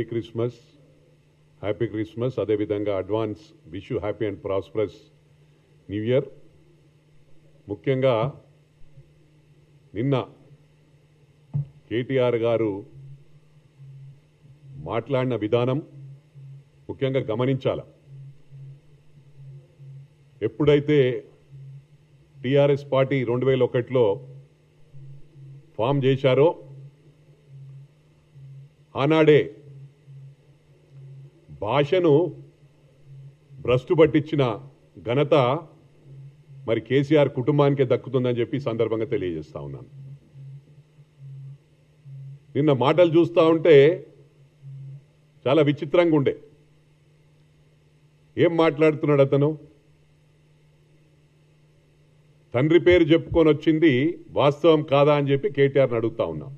Merry Christmas, happy Christmas. అదేవిధంగా advance wish you happy and prosperous new year. ముఖ్యంగా నిన్న కేటీఆర్ గారు మాట్లాడిన విధానం ముఖ్యంగా గమనించాల. ఎప్పుడైతే టీఆర్ఎస్ పార్టీ 2001లో ఫామ్ చేశారో ఆనాడే భాషను భ్రష్టు పట్టించిన ఘనత మరి కేసీఆర్ కుటుంబానికే దక్కుతుందని చెప్పి సందర్భంగా తెలియజేస్తా ఉన్నాను. నిన్న మాటలు చూస్తూ ఉంటే చాలా విచిత్రంగా ఉండే. ఏం మాట్లాడుతున్నాడు అతను? తండ్రి పేరు చెప్పుకొని వచ్చింది వాస్తవం కాదా అని చెప్పి కేటీఆర్ని అడుగుతా ఉన్నాం.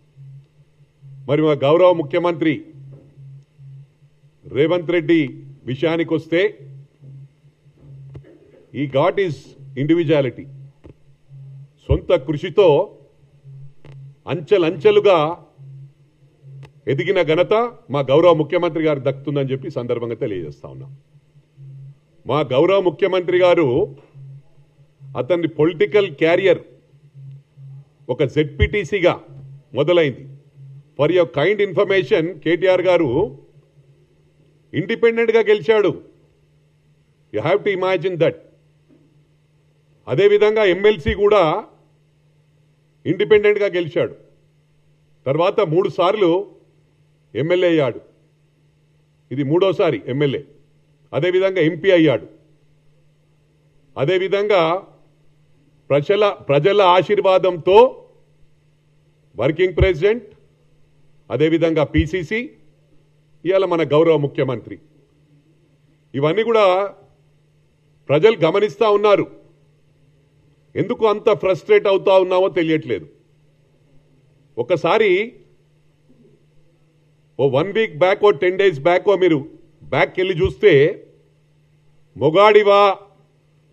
మరి మా గౌరవ ముఖ్యమంత్రి రేవంత్ రెడ్డి విషయానికి వస్తే ఈ గాట్ ఈజ్ ఇండివిజువాలిటీ. సొంత కృషితో అంచెలంచెలుగా ఎదిగిన ఘనత మా గౌరవ ముఖ్యమంత్రి గారు దక్కుతుందని చెప్పి సందర్భంగా తెలియజేస్తా ఉన్నాం. మా గౌరవ ముఖ్యమంత్రి గారు అతని పొలిటికల్ క్యారియర్ ఒక జెడ్పీటీసీగా మొదలైంది. For your kind information, KTR గారు ఇండిపెండెంట్గా గెలిచాడు. You have to imagine that. అదేవిధంగా ఎమ్మెల్సీ కూడా ఇండిపెండెంట్గా గెలిచాడు. తర్వాత 3 సార్లు ఎమ్మెల్యే అయ్యాడు. ఇది 3వసారి ఎమ్మెల్యే. అదేవిధంగా ఎంపీ అయ్యాడు. అదేవిధంగా ప్రజల ఆశీర్వాదంతో వర్కింగ్ ప్రెసిడెంట్, అదేవిధంగా పిసిసి, ఇవాళ మన గౌరవ ముఖ్యమంత్రి. ఇవన్నీ కూడా ప్రజలు గమనిస్తూ ఉన్నారు. ఎందుకు అంత ఫ్రస్ట్రేట్ అవుతా ఉన్నావో తెలియట్లేదు. ఒకసారి 1 వీక్ బ్యాక్ 10 డేస్ బ్యాక్ మీరు బ్యాక్ వెళ్ళి చూస్తే మొగాడివా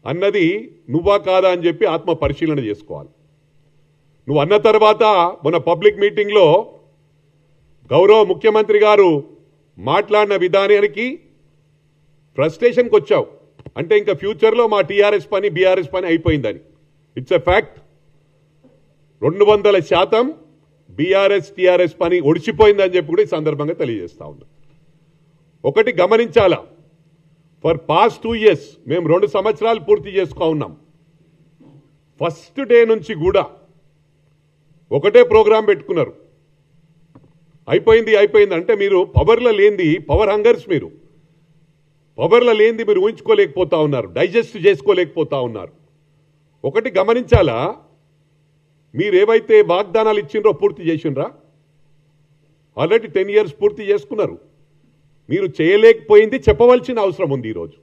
అన్నది నువ్వా కాదా అని చెప్పి ఆత్మ పరిశీలన చేసుకోవాలి. నువ్వు అన్న తర్వాత మన పబ్లిక్ మీటింగ్లో గౌరవ ముఖ్యమంత్రి గారు మాట్లాడిన విధానానికి ఫ్రస్ట్రేషన్కి వచ్చావు. అంటే ఇంకా ఫ్యూచర్లో మా టీఆర్ఎస్ పని బీఆర్ఎస్ పని అయిపోయిందని. It's a fact. 200% BRS TRS పని ఒడిచిపోయిందని చెప్పి కూడా ఈ సందర్భంగా తెలియజేస్తా ఉన్నా. ఒకటి గమనించాలా, ఫర్ పాస్ట్ 2 years మేము 2 సంవత్సరాలు పూర్తి చేసుకో ఉన్నాం. ఫస్ట్ డే నుంచి కూడా ఒకటే ప్రోగ్రాం పెట్టుకున్నారు. అయిపోయింది అంటే మీరు పవర్లో లేనిది, పవర్ హంగర్స్, మీరు పవర్లో లేనిది మీరు ఊహించుకోలేకపోతా ఉన్నారు, డైజెస్ట్ చేసుకోలేకపోతా ఉన్నారు. ఒకటి గమనించాలా, మీరేవైతే వాగ్దానాలు ఇచ్చిండ్రో పూర్తి చేసిండ్రా? ఆల్రెడీ 10 years పూర్తి చేసుకున్నారు. మీరు చేయలేకపోయింది చెప్పవలసిన అవసరం ఉంది. ఈరోజు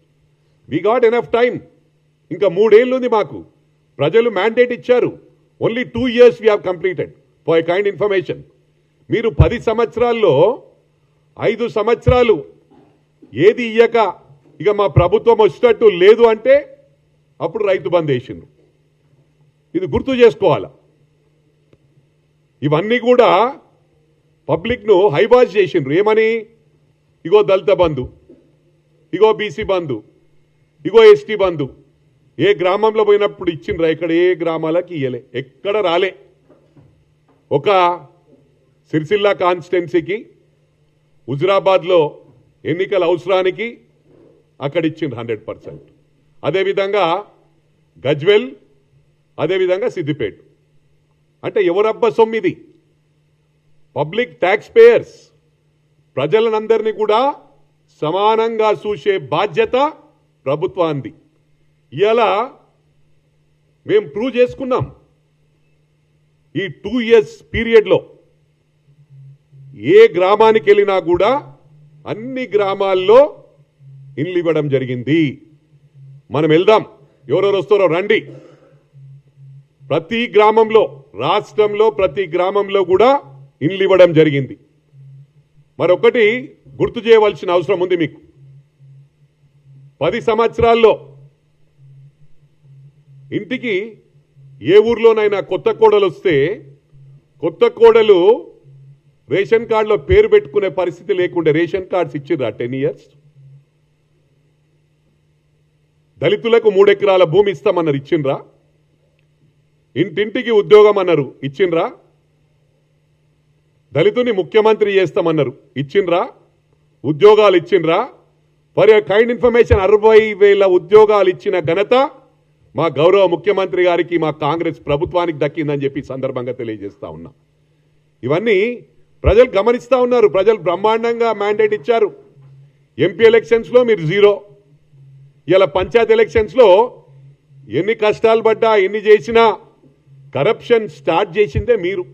వి గాట్ ఎనఫ్ టైం. ఇంకా 3 ఏళ్ళు ఉంది మాకు. ప్రజలు మ్యాండేట్ ఇచ్చారు. Only 2 years we have completed. For kind information, మీరు 10 సంవత్సరాల్లో 5 సంవత్సరాలు ఏది ఇయ్యక ఇక మా ప్రభుత్వం వచ్చేటట్టు లేదు అంటే అప్పుడు రైతు బంద్ వేసిండ్రు. ఇది గుర్తు చేసుకోవాలా. ఇవన్నీ కూడా పబ్లిక్ను హైవాష్ చేసిండ్రు. ఏమని? ఇగో దళిత బంధు, ఇగో బీసీ బంధు, ఇగో ఎస్టీ బంధు. ఏ గ్రామంలో పోయినప్పుడు ఇచ్చిండ్రా? ఇక్కడ ఏ గ్రామాలకి ఇయ్యలే, ఎక్కడ రాలే. ఒక సిరిసిల్ల కాన్స్టిట్యున్సీకి హుజురాబాద్లో ఎన్నికల అవసరానికి అక్కడ ఇచ్చిండ్రు 100%. అదేవిధంగా గజ్వెల్, అదేవిధంగా సిద్దిపేట. అంటే ఎవరబ్బా సొమ్మిది? పబ్లిక్ ట్యాక్స్ పేయర్స్, ప్రజలనందరినీ కూడా సమానంగా చూసే బాధ్యత ప్రభుత్వానికి. ఇలా మేము ప్రూవ్ చేసుకున్నాం. ఈ 2 years పీరియడ్లో ఏ గ్రామానికి వెళ్ళినా కూడా అన్ని గ్రామాల్లో ఇండ్లు ఇవ్వడం జరిగింది. మనం వెళ్దాం, ఎవరెవరు వస్తారో రండి. ప్రతి గ్రామంలో, రాష్ట్రంలో ప్రతి గ్రామంలో కూడా ఇండ్లు ఇవ్వడం జరిగింది. మరొకటి గుర్తు చేయవలసిన అవసరం ఉంది మీకు. 10 సంవత్సరాల్లో ఇంటికి ఏ ఊర్లోనైనా కొత్త కోడలు వస్తే కొత్త కోడలు రేషన్ కార్డులో పేరు పెట్టుకునే పరిస్థితి లేకుండా రేషన్ కార్డ్స్ ఇచ్చిర్రా 10 years? దళితులకు 3 ఎకరాల భూమి ఇస్తామన్నారు, ఇచ్చిండ్రా? ఇంటింటికి ఉద్యోగం అన్నారు, ఇచ్చిండ్రా? దళితుని ముఖ్యమంత్రి చేస్తామన్నారు, ఇచ్చిండ్రా? ఉద్యోగాలు ఇచ్చిండ్రా? ఫర్ యువర్ కైండ్ ఇన్ఫర్మేషన్ 60,000 ఉద్యోగాలు ఇచ్చిన ఘనత మా గౌరవ ముఖ్యమంత్రి గారికి, మా కాంగ్రెస్ ప్రభుత్వానికి దక్కిందని చెప్పి సందర్భంగా తెలియజేస్తా ఉన్నా. ఇవన్నీ ప్రజలు గమనిస్తా ఉన్నారు. ప్రజలు బ్రహ్మాండంగా మ్యాండేట్ ఇచ్చారు. ఎంపీ ఎలక్షన్స్లో మీరు 0. ఇలా పంచాయత్ ఎలక్షన్స్లో ఎన్ని కష్టాలు పడ్డా, ఎన్ని చేసినా కరప్షన్ స్టార్ట్ చేసిందే మీరు,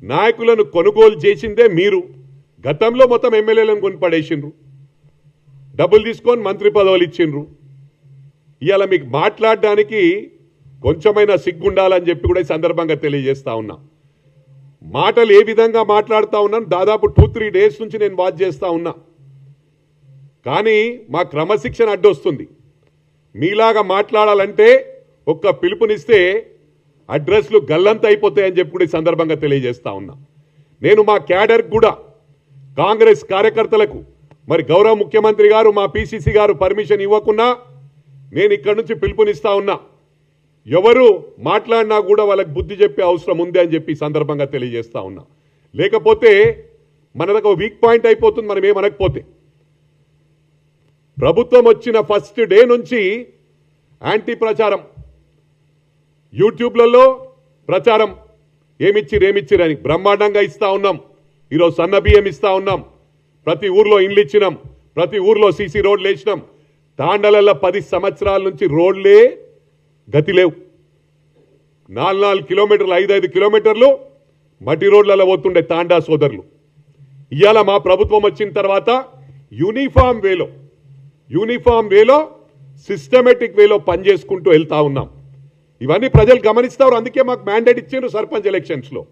నాయకులను కొనుగోలు చేసిందే మీరు. గతంలో మొత్తం ఎమ్మెల్యేలను కొనిపడేసిండ్రు, డబ్బులు తీసుకొని మంత్రి పదవులు ఇచ్చిండ్రు. ఇవాళ మీకు మాట్లాడడానికి కొంచెమైనా సిగ్గుండాలని చెప్పి కూడా ఈ సందర్భంగా తెలియజేస్తా ఉన్నా. మాటలు ఏ విధంగా మాట్లాడుతూ ఉన్నాను, దాదాపు 2-3 days నుంచి నేను వాచ్ చేస్తూ ఉన్నా. కానీ మా క్రమశిక్షణ అడ్డొస్తుంది. మీలాగా మాట్లాడాలంటే ఒక్క పిలుపునిస్తే అడ్రస్లు గల్లంత అయిపోతాయని చెప్పి కూడా ఈ సందర్భంగా తెలియజేస్తా ఉన్నా. నేను మా క్యాడర్ కూడా, కాంగ్రెస్ కార్యకర్తలకు, మరి గౌరవ ముఖ్యమంత్రి గారు, మా పిసిసి గారు పర్మిషన్ ఇవ్వకున్నా నేను ఇక్కడి నుంచి పిలుపునిస్తా ఉన్నా. ఎవరు మాట్లాడినా కూడా వాళ్ళకి బుద్ధి చెప్పే అవసరం ఉంది అని చెప్పి సందర్భంగా తెలియజేస్తా ఉన్నా. లేకపోతే మనకు వీక్ పాయింట్ అయిపోతుంది మనం ఏమనకపోతే. ప్రభుత్వం వచ్చిన ఫస్ట్ డే నుంచి యాంటీ ప్రచారం, యూట్యూబ్లలో ప్రచారం, ఏమిచ్చిరని బ్రహ్మాండంగా ఇస్తా ఉన్నాం. ఈరోజు సన్న బియ్యం ఇస్తా ఉన్నాం, ప్రతి ఊర్లో ఇండ్లు ఇచ్చినాం, ప్రతి ఊర్లో సీసీ రోడ్లు వేసినాం. తాండలలో 10 సంవత్సరాల నుంచి రోడ్లే గతి లేవు. 4 కిలోమీటర్లు, 5 కిలోమీటర్లు మట్టి రోడ్లలో పోతుండే తాండా సోదరులు. ఇవాళ మా ప్రభుత్వం వచ్చిన తర్వాత యూనిఫామ్ వేలో సిస్టమేటిక్ వేలో పనిచేసుకుంటూ వెళ్తా ఉన్నాం. ఇవన్నీ ప్రజలు గమనిస్తారు. అందుకే మాకు మ్యాండేట్ ఇచ్చారు సర్పంచ్ ఎలక్షన్స్లో.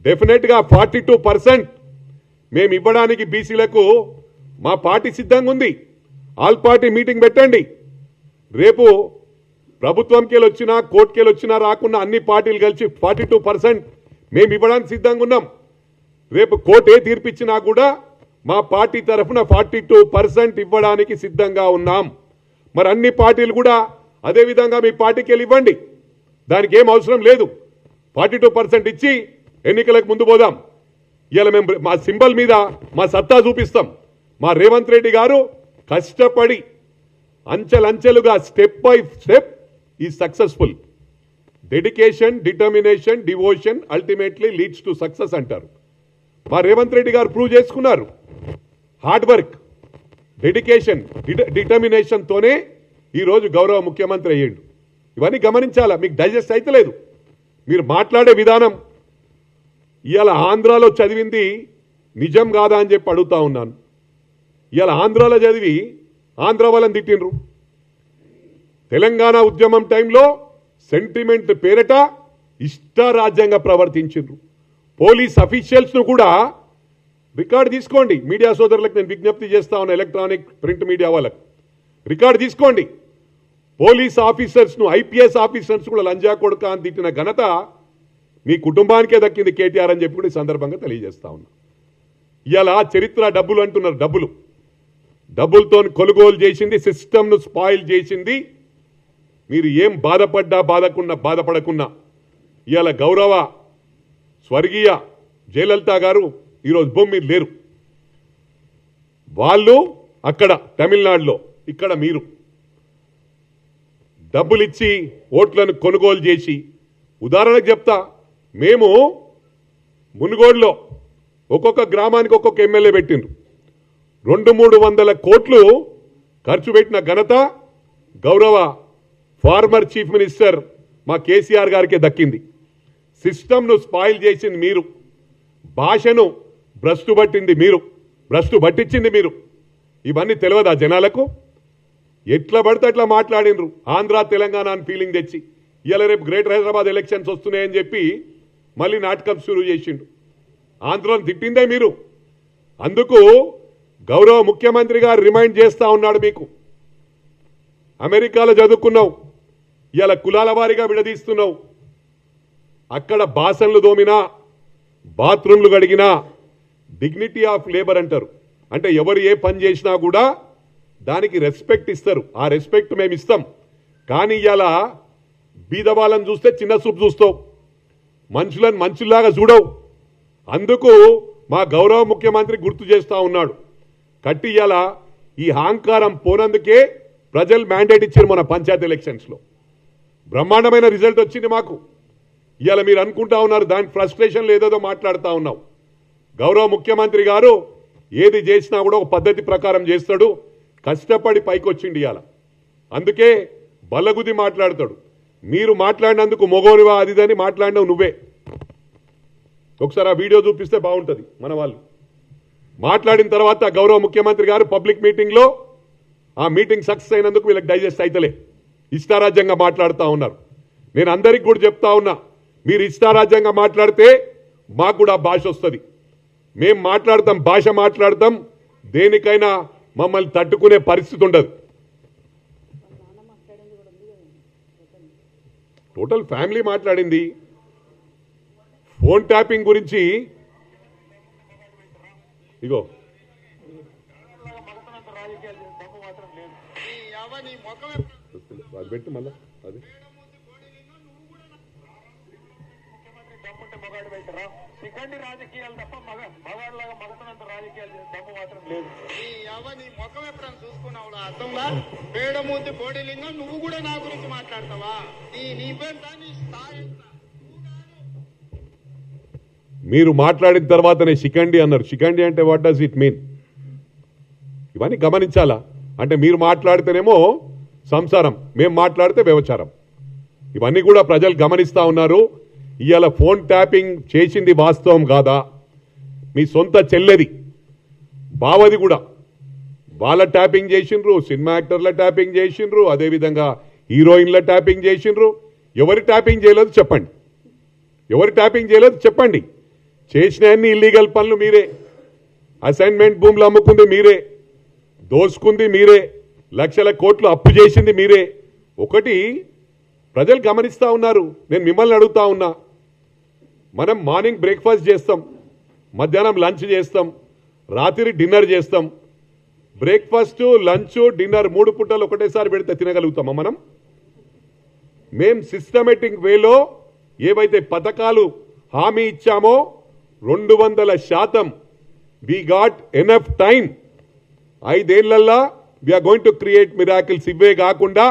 డెఫినెట్గా 42% మేము ఇవ్వడానికి బీసీలకు మా పార్టీ సిద్ధంగా ఉంది. ఆల్ పార్టీ మీటింగ్ పెట్టండి. రేపు ప్రభుత్వంకి వచ్చినా, కోర్టుకి వచ్చినా, రాకున్నా అన్ని పార్టీలు కలిసి 42% మేము ఇవ్వడానికి సిద్ధంగా ఉన్నాం. రేపు కోర్టు ఏ తీర్పిచ్చినా కూడా మా పార్టీ తరఫున 42% ఇవ్వడానికి సిద్ధంగా ఉన్నాం. మరి అన్ని పార్టీలు కూడా అదేవిధంగా మీ పార్టీకి వెళ్ళి ఇవ్వండి, దానికి ఏం అవసరం లేదు. 42% ఇచ్చి ఎన్నికలకు ముందు పోదాం. ఇవాళ మేము మా సింబల్ మీద మా సత్తా చూపిస్తాం. మా రేవంత్ రెడ్డి గారు కష్టపడి అంచెలంచెలుగా స్టెప్ బై స్టెప్ ఈ successful. Dedication, determination, devotion ultimately leads to success అంటారు. మా రేవంత్ రెడ్డి గారు ప్రూవ్ చేసుకున్నారు. హార్డ్ వర్క్, డెడికేషన్, డిటర్మినేషన్తోనే ఈరోజు గౌరవ ముఖ్యమంత్రి అయ్యాడు. ఇవన్నీ గమనించాలా, మీకు డైజెస్ట్ అయితలేదు. మీరు మాట్లాడే విధానం, ఇవాళ ఆంధ్రాలో చదివింది నిజం కాదా అని చెప్పి అడుగుతా ఉన్నాను. ఇవాళ ఆంధ్రాలో చదివి ఆంధ్ర వాళ్ళని తిట్టిండ్రు. తెలంగాణ ఉద్యమం టైంలో సెంటిమెంట్ పేరిట ఇష్టారాజ్యంగా ప్రవర్తించిండ్రు. పోలీస్ అఫీషియల్స్ను కూడా రికార్డు తీసుకోండి. మీడియా సోదరులకు నేను విజ్ఞప్తి చేస్తా ఉన్నా, ఎలక్ట్రానిక్ ప్రింట్ మీడియా వాళ్ళకు రికార్డు తీసుకోండి. పోలీస్ ఆఫీసర్స్ను, ఐపీఎస్ ఆఫీసర్స్ కూడా లంజా కొడుక అని తిట్టిన ఘనత మీ కుటుంబానికే దక్కింది కేటీఆర్ అని చెప్పి కూడా ఈ సందర్భంగా తెలియజేస్తా ఉన్నా. ఇలా చరిత్ర డబ్బులు అంటున్నారు. డబ్బులతో కొనుగోలు చేసింది, సిస్టమ్ను స్పాయిల్ చేసింది. మీరు ఏం బాధపడకున్నా ఇవాళ గౌరవ స్వర్గీయ జయలలిత గారు ఈరోజు భూమి మీద లేరు. వాళ్ళు అక్కడ తమిళనాడులో, ఇక్కడ మీరు డబ్బులిచ్చి ఓట్లను కొనుగోలు చేసి, ఉదాహరణకు చెప్తా, మేము మునుగోడులో ఒక్కొక్క గ్రామానికి ఒక్కొక్క ఎమ్మెల్యే పెట్టిండ్రు. 200-300 కోట్లు ఖర్చు పెట్టిన ఘనత గౌరవ ఫార్మర్ చీఫ్ మినిస్టర్ మా కేసీఆర్ గారికే దక్కింది. సిస్టమ్ను స్పాయిల్ చేసింది మీరు, భాషను భ్రష్టు పట్టించింది మీరు. ఇవన్నీ తెలియదా జనాలకు? ఎట్లా పడితే అట్లా మాట్లాడినరు. ఆంధ్ర తెలంగాణ అని ఫీలింగ్ తెచ్చి ఇవాళ రేపు గ్రేటర్ హైదరాబాద్ ఎలక్షన్స్ వస్తున్నాయని చెప్పి మళ్ళీ నాటకం షురూ చేసిండు. ఆంధ్రను తిట్టిందే మీరు. అందుకు గౌరవ ముఖ్యమంత్రి గారు రిమైండ్ చేస్తా ఉన్నాడు. మీకు అమెరికాలో చదువుకున్నావు, ఇవాళ కులాల వారీగా విడదీస్తున్నావు. అక్కడ బాసన్లు దోమినా, బాత్రూమ్లు కడిగినా డిగ్నిటీ ఆఫ్ లేబర్ అంటారు. అంటే ఎవరు ఏ పని చేసినా కూడా దానికి రెస్పెక్ట్ ఇస్తారు. ఆ రెస్పెక్ట్ మేము ఇస్తాం. కానీ ఇలా బీదవాళ్ళని చూస్తే చిన్న చూపు చూస్తావు, మనుషులను మనుషుల్లాగా చూడవు. అందుకు మా గౌరవ ముఖ్యమంత్రి గుర్తు చేస్తూ ఉన్నాడు. కట్టి ఇలా ఈ అహంకారం పోనందుకే ప్రజలు మ్యాండేట్ ఇచ్చారు మన పంచాయతీ ఎలక్షన్స్లో. బ్రహ్మాండమైన రిజల్ట్ వచ్చింది మాకు. ఇవాళ మీరు అనుకుంటా ఉన్నారు దాని ఫ్రస్ట్రేషన్లో ఏదేదో మాట్లాడుతూ ఉన్నావు. గౌరవ ముఖ్యమంత్రి గారు ఏది చేసినా కూడా ఒక పద్ధతి ప్రకారం చేస్తాడు. కష్టపడి పైకి వచ్చిండి ఇవాళ. అందుకే బల్లగుది మాట్లాడతాడు. మీరు మాట్లాడినందుకు మొగోనివా అదిదని మాట్లాడినావు నువ్వే. ఒకసారి ఆ వీడియో చూపిస్తే బాగుంటుంది. మన వాళ్ళు మాట్లాడిన తర్వాత గౌరవ ముఖ్యమంత్రి గారు పబ్లిక్ మీటింగ్లో ఆ మీటింగ్ సక్సెస్ అయినందుకు వీళ్ళకి డైజెస్ట్ అయితలే, ఇష్టారాజ్యంగా మాట్లాడుతూ ఉన్నారు. నేను అందరికి కూడా చెప్తా ఉన్నా, మీరు ఇష్టారాజ్యంగా మాట్లాడితే మాకు కూడా భాష వస్తుంది. మేము మాట్లాడతాం, భాష మాట్లాడతాం. దేనికైనా మమ్మల్ని తట్టుకునే పరిస్థితి ఉండదు. టోటల్ ఫ్యామిలీ మాట్లాడింది. ఫోన్ ట్యాపింగ్ గురించి ఇగో అది పెట్టి మళ్ళా అది సిగ్గండి రాజకీయాలు తప్ప మగాళ్ళగా మగతనంత రాజకీయాలు దమ్ము మాత్రం లేదు. నీ ముఖం ఎప్పుడైనా చూసుకున్నావు అర్థంలా పేడమూతి కోడిలింగం నువ్వు కూడా నా గురించి మాట్లాడతావా? నీ పేరు నీ స్థాయి. మీరు మాట్లాడిన తర్వాతనే శిఖండి అన్నారు. శిఖండి అంటే వాట్ డస్ ఇట్ మీన్? ఇవన్నీ గమనించాలా. అంటే మీరు మాట్లాడితేనేమో సంసారం, మేము మాట్లాడితే వ్యభిచారం. ఇవన్నీ కూడా ప్రజలు గమనిస్తూ ఉన్నారు. ఇవాళ ఫోన్ ట్యాపింగ్ చేసింది వాస్తవం కాదా? మీ సొంత చెల్లెది బావది కూడా వాళ్ళ ట్యాపింగ్ చేసిండ్రు, సినిమా యాక్టర్ల ట్యాపింగ్ చేసిండ్రు, అదేవిధంగా హీరోయిన్ల ట్యాపింగ్ చేసిండ్రు. ఎవరి ట్యాపింగ్ చేయలేదు చెప్పండి, ఎవరి ట్యాపింగ్ చేయలేదు చెప్పండి. చేసిన అన్ని ఇల్లీగల్ పనులు మీరే, అసైన్మెంట్ భూములు అమ్ముకుంది మీరే, దోసుకుంది మీరే, లక్షల కోట్లు అప్పు చేసింది మీరే. ఒకటి ప్రజలు గమనిస్తూ ఉన్నారు. నేను మిమ్మల్ని అడుగుతా ఉన్నా, మనం మార్నింగ్ బ్రేక్ఫాస్ట్ చేస్తాం, మధ్యాహ్నం లంచ్ చేస్తాం, రాత్రి డిన్నర్ చేస్తాం. బ్రేక్ఫాస్ట్, లంచ్, డిన్నర్ 3 పూటలు ఒకటేసారి పెడితే తినగలుగుతామా మనం? మేం సిస్టమేటిక్ వేలో ఏవైతే పథకాలు హామీ ఇచ్చామో 200% వి గాట్ ఎనఫ్ టైం. 5 ఏళ్లల్లా we are going to create miracles. ఇవే కాకుండా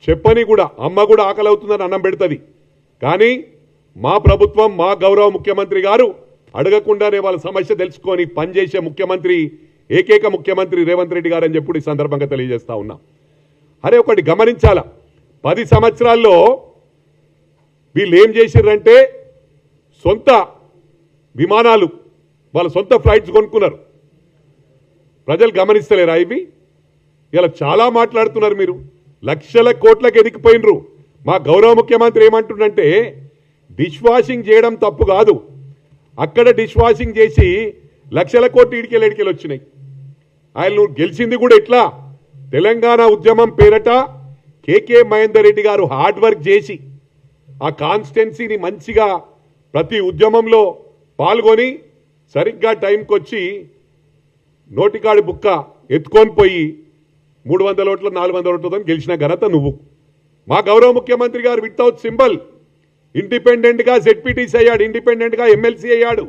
చెప్పని కూడా అమ్మ కూడా ఆకలి అవుతుందని అన్నం పెడుతుంది. కానీ మా ప్రభుత్వం, మా గౌరవ ముఖ్యమంత్రి గారు అడగకుండానే వాళ్ళ సమస్య తెలుసుకొని పనిచేసే ముఖ్యమంత్రి, ఏకైక ముఖ్యమంత్రి రేవంత్ రెడ్డి గారు అని చెప్పి ఈ సందర్భంగా తెలియజేస్తా ఉన్నా. అరే ఒకటి గమనించాలా, 10 సంవత్సరాల్లో వీళ్ళు ఏం చేసిర్రంటే సొంత విమానాలు, వాళ్ళ సొంత ఫ్లైట్స్ కొనుక్కున్నారు. ప్రజలు గమనిస్తలేరా ఇవి? ఇలా చాలా మాట్లాడుతున్నారు మీరు. లక్షల కోట్లకు ఎదిగిపోయినరు. మా గౌరవ ముఖ్యమంత్రి ఏమంటుండంటే డిష్ వాషింగ్ చేయడం తప్పు కాదు, అక్కడ డిష్ వాషింగ్ చేసి లక్షల కోట్లు ఇడికెళ్ళి వచ్చినాయి. ఆయన గెలిచింది కూడా ఇట్లా తెలంగాణ ఉద్యమం పేరట కేకే మహేందర్ రెడ్డి గారు హార్డ్ వర్క్ చేసి ఆ కాన్స్టిట్యున్సీని మంచిగా ప్రతి ఉద్యమంలో పాల్గొని సరిగ్గా టైంకి వచ్చి నోటికాడి బుక్క ఎత్తుకొని పోయి 300 ఓట్లు 400 ఓట్లతో గెలిచిన ఘనత నువ్వు. మా గౌరవ ముఖ్యమంత్రి గారు వితౌట్ సింబల్ ఇండిపెండెంట్గా జెడ్పీటీసీ అయ్యాడు, ఇండిపెండెంట్గా ఎమ్మెల్సీ అయ్యాడు.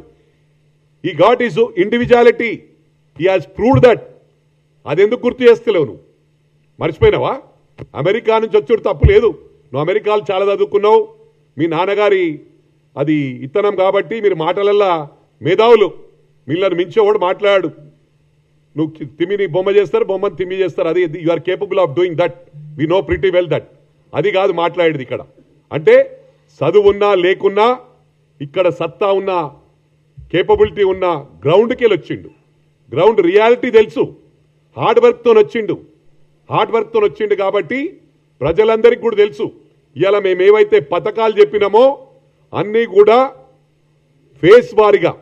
ఈ got is individuality, he has proved that. అదెందుకు గుర్తు చేస్తలేవు నువ్వు? మర్చిపోయినావా? అమెరికా నుంచి వచ్చాడు తప్పు లేదు, నువ్వు అమెరికాలో చాలా చదువుకున్నావు, మీ నాన్నగారి అది ఇత్తనం కాబట్టి మీరు మాటలల్లా మేధావులు, మిమ్మల్ని మించేవాడు మాట్లాడు. నువ్వు తిమ్మిని బొమ్మ చేస్తారు, బొమ్మని తిమ్మి చేస్తారు. అది you are capable of doing that, we know pretty well that. అది కాదు మాట్లాడేది ఇక్కడ. అంటే చదువున్నా లేకున్నా ఇక్కడ సత్తా ఉన్న కేపబిలిటీ ఉన్న గ్రౌండ్కి వెళ్ళి వచ్చిండు. గ్రౌండ్ రియాలిటీ తెలుసు, హార్డ్ వర్క్తో వచ్చిండు కాబట్టి ప్రజలందరికీ కూడా తెలుసు. ఇవాళ మేము ఏవైతే పథకాలు చెప్పినామో అన్నీ కూడా ఫేస్ వారీగా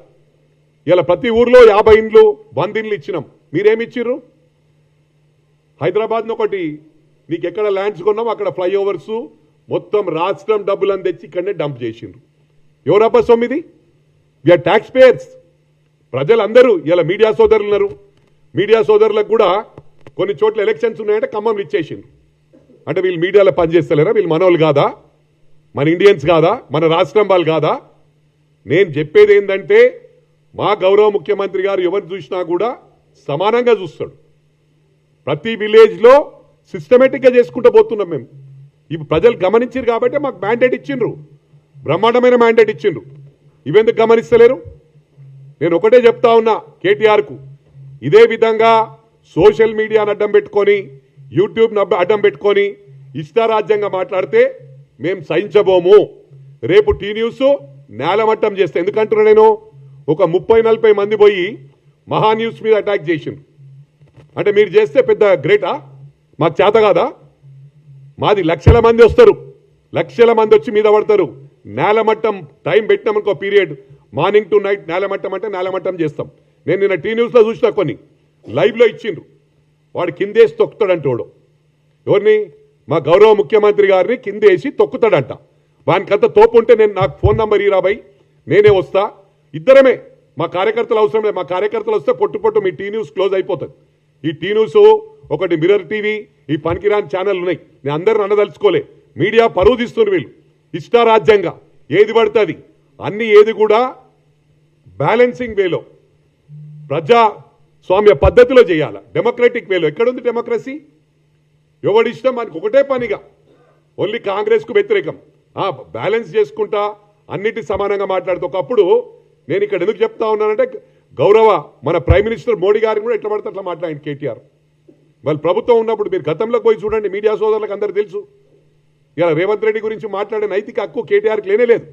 ఇలా ప్రతి ఊర్లో 50 ఇండ్లు 100 ఇండ్లు ఇచ్చినాం. మీరేమిచ్చిర్రు? హైదరాబాద్ను ఒకటి నీకు ఎక్కడ ల్యాండ్స్ కొన్నాం అక్కడ ఫ్లైఓవర్స్ మొత్తం రాష్ట్రం డబ్బులను తెచ్చి ఇక్కడనే డంప్ చేసిండ్రు. ఎవరబ్బా సొమ్మిది? We are tax payers. ప్రజలందరూ ఇలా మీడియా సోదరులు ఉన్నారు. మీడియా సోదరులకు కూడా కొన్ని చోట్ల ఎలక్షన్స్ ఉన్నాయంటే ఖమ్మంలో ఇచ్చేసిండ్రు. అంటే వీళ్ళు మీడియాలో పనిచేస్తలేరా? వీళ్ళు మనోళ్ళు కాదా? మన ఇండియన్స్ కాదా? మన రాష్ట్రం వాళ్ళు కాదా? నేను చెప్పేది ఏంటంటే మా గౌరవ ముఖ్యమంత్రి గారు ఎవరు చూసినా కూడా సమానంగా చూస్తాడు. ప్రతి విలేజ్లో సిస్టమేటిక్గా చేసుకుంటూ పోతున్నాం మేము. ఇప్పుడు ప్రజలు గమనించారు కాబట్టి మాకు మ్యాండేట్ ఇచ్చిండ్రు, బ్రహ్మాండమైన మ్యాండేట్ ఇచ్చిండ్రు. ఇవెందుకు గమనిస్తలేరు? నేను ఒకటే చెప్తా ఉన్నా కేటీఆర్కు, ఇదే విధంగా సోషల్ మీడియాను అడ్డం పెట్టుకొని యూట్యూబ్ను అడ్డం పెట్టుకొని ఇష్టారాజ్యంగా మాట్లాడితే మేము సహించబోము. రేపు టీ న్యూస్ నేలమట్టం చేస్తే, ఎందుకంటున్నా నేను, ఒక 30-40 మంది పోయి మహా న్యూస్ మీద అటాక్ చేసిండ్రు. అంటే మీరు చేస్తే పెద్ద గ్రేటా? మాకు చేత కాదా? మాది లక్షల మంది వస్తారు, లక్షల మంది వచ్చి మీద పడతారు. నేలమట్టం టైం పెట్టినామనుకో పీరియడ్, మార్నింగ్ టు నైట్ నేలమట్టం అంటే నేలమట్టం చేస్తాం. నేను నిన్న టీ న్యూస్లో చూసిన కొన్ని లైవ్లో ఇచ్చిండ్రు. వాడు కిందేసి తొక్కుతాడంటోడు. ఎవరిని? మా గౌరవ ముఖ్యమంత్రి గారిని కిందేసి తొక్కుతాడంట. వానికంత తోపు ఉంటే నేను నాకు ఫోన్ నంబర్ ఇరాబాయి, నేనే వస్తా. ఇద్దరమే, మా కార్యకర్తలు అవసరం లేదు. మా కార్యకర్తలు వస్తే పొట్టు మీ టీ న్యూస్ క్లోజ్ అయిపోతుంది. ఈ టీ న్యూస్ ఒకటి, మిర్రర్ టీవీ, ఈ పనికిరాని ఛానల్ ఉన్నాయి. నేను అందరిని అనదలుచుకోలే. మీడియా పరువు తీస్తున్నారు వీళ్ళు ఇష్టారాజ్యంగా, ఏది పడుతుంది అన్ని, ఏది కూడా బ్యాలెన్సింగ్ వేలో ప్రజాస్వామ్య పద్ధతిలో చేయాలి, డెమోక్రటిక్ వేలో. ఎక్కడుంది డెమోక్రసీ? ఎవడిష్టం మనకు ఒకటే పనిగా, ఓన్లీ కాంగ్రెస్కు వ్యతిరేకం. బ్యాలెన్స్ చేసుకుంటా అన్నిటి సమానంగా మాట్లాడుతూ. ఒకప్పుడు నేను ఇక్కడ ఎందుకు చెప్తా ఉన్నానంటే, గౌరవ మన ప్రైమ్ మినిస్టర్ మోడీ గారిని కూడా ఎట్లా పడితే అట్లా మాట్లాడింది కేటీఆర్. వాళ్ళు ప్రభుత్వం ఉన్నప్పుడు మీరు గతంలోకి పోయి చూడండి, మీడియా సోదరులకు అందరూ తెలుసు. ఇలా రేవంత్ రెడ్డి గురించి మాట్లాడే నైతిక హక్కు కేటీఆర్కి లేనే లేదు.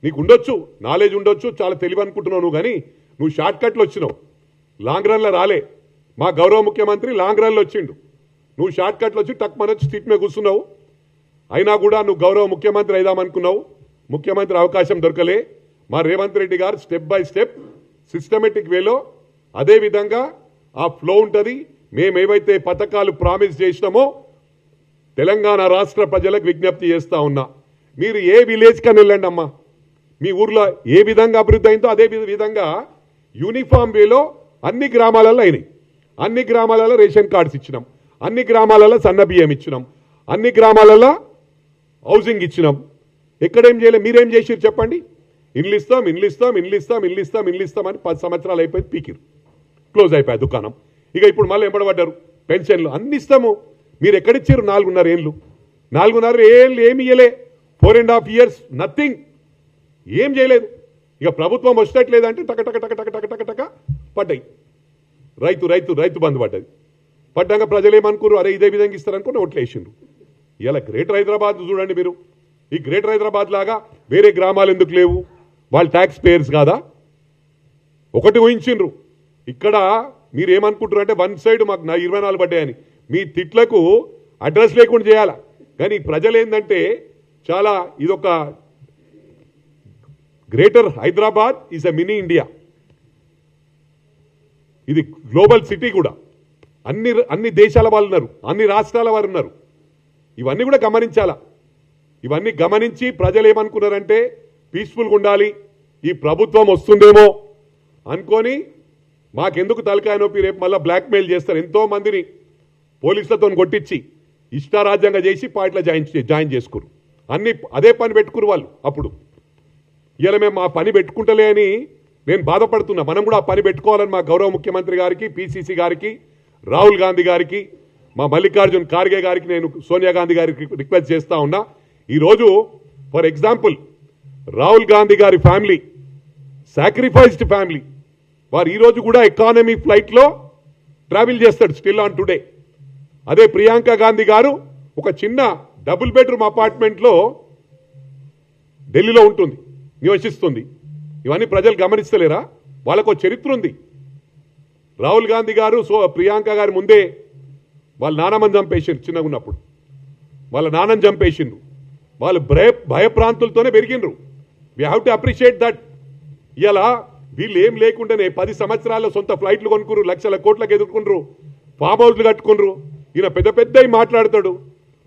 నీకు ఉండొచ్చు, నాలెడ్జ్ ఉండొచ్చు, చాలా తెలివి అనుకుంటున్నావు నువ్వు, కానీ నువ్వు షార్ట్ కట్లో వచ్చినావు, లాంగ్ రన్లో రాలే. మా గౌరవ ముఖ్యమంత్రి లాంగ్ రన్లో వచ్చిండు, నువ్వు షార్ట్ కట్లో వచ్చి టక్ మనొచ్చి సీట్ మీద కూర్చున్నావు. అయినా కూడా నువ్వు గౌరవ ముఖ్యమంత్రి అయిదామనుకున్నావు, ముఖ్యమంత్రి అవకాశం దొరకలే. మా రేవంత్ రెడ్డి గారు స్టెప్ బై స్టెప్ సిస్టమేటిక్ వేలో అదే విధంగా ఆ ఫ్లో ఉంటుంది. మేమేవైతే పథకాలు ప్రామిస్ చేసినామో తెలంగాణ రాష్ట్ర ప్రజలకు విజ్ఞప్తి చేస్తా ఉన్నా, మీరు ఏ విలేజ్ కని వెళ్ళండి అమ్మా, మీ ఊర్లో ఏ విధంగా అభివృద్ధి అయిందో అదే విధంగా యూనిఫామ్ వేలో అన్ని గ్రామాలలో అయినాయి. అన్ని గ్రామాలలో రేషన్ కార్డ్స్ ఇచ్చినాం, అన్ని గ్రామాలలో సన్న బియ్యం ఇచ్చినాం, అన్ని గ్రామాలలో హౌసింగ్ ఇచ్చినాం. ఎక్కడేం చేయలేదు. మీరేం చేసిరు చెప్పండి? ఇల్లు ఇస్తాం అని 10 సంవత్సరాలు అయిపోయింది, పీకిరు, క్లోజ్ అయిపోయాయి దుకాణం. ఇక ఇప్పుడు మళ్ళీ ఎంబడబడ్డారు. పెన్షన్లు అన్ని ఇస్తాము, మీరు ఎక్కడిచ్చారు? 4.5 ఏళ్ళు. 4.5 ఏళ్ళు ఏమి ఇయ్యలే. 4.5 years నథింగ్, ఏం చేయలేదు. ఇక ప్రభుత్వం వచ్చేట్లేదంటే టక టక టక టక టక టక టక పడ్డాయి. రైతు బంధు పడ్డది. పడ్డాక ప్రజలు ఏమనుకోరు, అరే ఇదే విధంగా ఇస్తారనుకుని ఓట్లు వేసిండ్రు. ఇలా గ్రేటర్ హైదరాబాద్ చూడండి మీరు. ఈ గ్రేటర్ హైదరాబాద్ లాగా వేరే గ్రామాలు ఎందుకు లేవు? వాళ్ళు ట్యాక్స్ పేయర్స్ కాదా? ఒకటి ఊహించిండ్రు. ఇక్కడ మీరు ఏమనుకుంటారు అంటే, వన్ సైడ్ మాకు 24 పడ్డాయని. మీ తిట్లకు అడ్రస్ లేకుండా చేయాలా. కానీ ప్రజలు ఏంటంటే చాలా, ఇదొక greater Hyderabad is a mini India. ఇది గ్లోబల్ సిటీ కూడా. అన్ని దేశాల వాళ్ళు ఉన్నారు, అన్ని రాష్ట్రాల వారు ఉన్నారు. ఇవన్నీ కూడా గమనించాలా. ఇవన్నీ గమనించి ప్రజలు ఏమనుకున్నారంటే, పీస్ఫుల్గా ఉండాలి, ఈ ప్రభుత్వం వస్తుందేమో అనుకొని మాకెందుకు తలకాయ నొప్పి, రేపు మళ్ళీ బ్లాక్మెయిల్ చేస్తారు. ఎంతో మందిని పోలీసులతో కొట్టించి ఇష్టారాజ్యంగా చేసి పార్టీలో జాయిన్ చేసుకురు. అన్ని అదే పని పెట్టుకురు వాళ్ళు. అప్పుడు ఇలా మేము ఆ పని పెట్టుకుంటలే అని నేను బాధపడుతున్నా. మనం కూడా ఆ పని పెట్టుకోవాలని మా గౌరవ ముఖ్యమంత్రి గారికి, పిసిసి గారికి, రాహుల్ గాంధీ గారికి, మా మల్లికార్జున్ ఖార్గే గారికి, నేను సోనియా గాంధీ గారికి రిక్వెస్ట్ చేస్తా ఉన్నా. ఈరోజు ఫర్ ఎగ్జాంపుల్ రాహుల్ గాంధీ గారి ఫ్యామిలీ సాక్రిఫైస్డ్ ఫ్యామిలీ, వారు ఈరోజు కూడా ఎకానమీ ఫ్లైట్లో ట్రావెల్ చేస్తాడు స్టిల్ ఆన్ టుడే. అదే ప్రియాంక గాంధీ గారు ఒక చిన్న డబుల్ బెడ్రూమ్ అపార్ట్మెంట్లో ఢిల్లీలో ఉంటుంది, నివసిస్తుంది. ఇవన్నీ ప్రజలు గమనిస్తలేరా? వాళ్ళకు చరిత్ర ఉంది. రాహుల్ గాంధీ గారు ప్రియాంక గారి ముందే వాళ్ళ నాన్నమ్మని చంపేసిండ్రు. చిన్నగా ఉన్నప్పుడు వాళ్ళ నాన్నని చంపేసిండ్రు. వాళ్ళు భయప్రాంతులతోనే పెరిగిండ్రు. We have to appreciate that. ఇలా వీళ్ళు ఏం లేకుండానే 10 సంవత్సరాల్లో సొంత ఫ్లైట్లు కొనుక్కురు, లక్షల కోట్లకు ఎదుర్కొండ్రు, ఫామ్ హౌస్లు కట్టుకున్నారు. ఈయన పెద్ద మాట్లాడతాడు.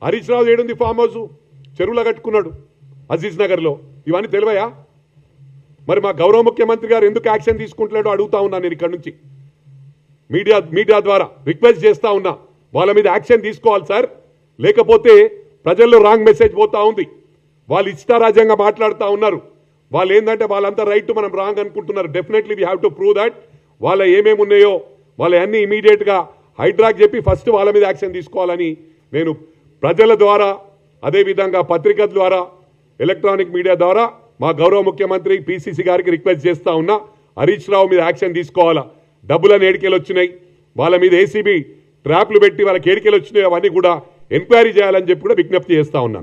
హరీష్ రావు ఏడుంది ఫామ్ హౌస్? చెరువులో కట్టుకున్నాడు అజీజ్ నగర్లో. ఇవన్నీ తెలివయా? మరి మా గౌరవ ముఖ్యమంత్రి గారు ఎందుకు యాక్షన్ తీసుకుంటలేడో అడుగుతా ఉన్నా నేను ఇక్కడ నుంచి మీడియా ద్వారా రిక్వెస్ట్ చేస్తా ఉన్నా. వాళ్ళ మీద యాక్షన్ తీసుకోవాలి సార్, లేకపోతే ప్రజల్లో రాంగ్ మెసేజ్ పోతా ఉంది. వాళ్ళు ఇష్టారాజ్యంగా మాట్లాడుతూ ఉన్నారు. వాళ్ళు ఏంటంటే వాళ్ళంతా రైట్, మనం రాంగ్ అనుకుంటున్నారు. Definitely we have to prove that. వాళ్ళ ఏమేమి ఉన్నాయో వాళ్ళ అన్ని ఇమీడియట్గా హైడ్రాక్ చెప్పి ఫస్ట్ వాళ్ళ మీద యాక్షన్ తీసుకోవాలని నేను ప్రజల ద్వారా, అదేవిధంగా పత్రిక ద్వారా, ఎలక్ట్రానిక్ మీడియా ద్వారా మా గౌరవ ముఖ్యమంత్రి పిసిసి గారికి రిక్వెస్ట్ చేస్తా ఉన్నా. హరీష్ రావు మీద యాక్షన్ తీసుకోవాలా. డబ్బులను ఏడికేలు వచ్చినాయి, వాళ్ళ మీద ఏసీబీ ట్రాప్లు పెట్టి వాళ్ళకి ఏడికేలు వచ్చినాయి, అవన్నీ కూడా ఎంక్వైరీ చేయాలని చెప్పి కూడా విజ్ఞప్తి చేస్తా ఉన్నాను.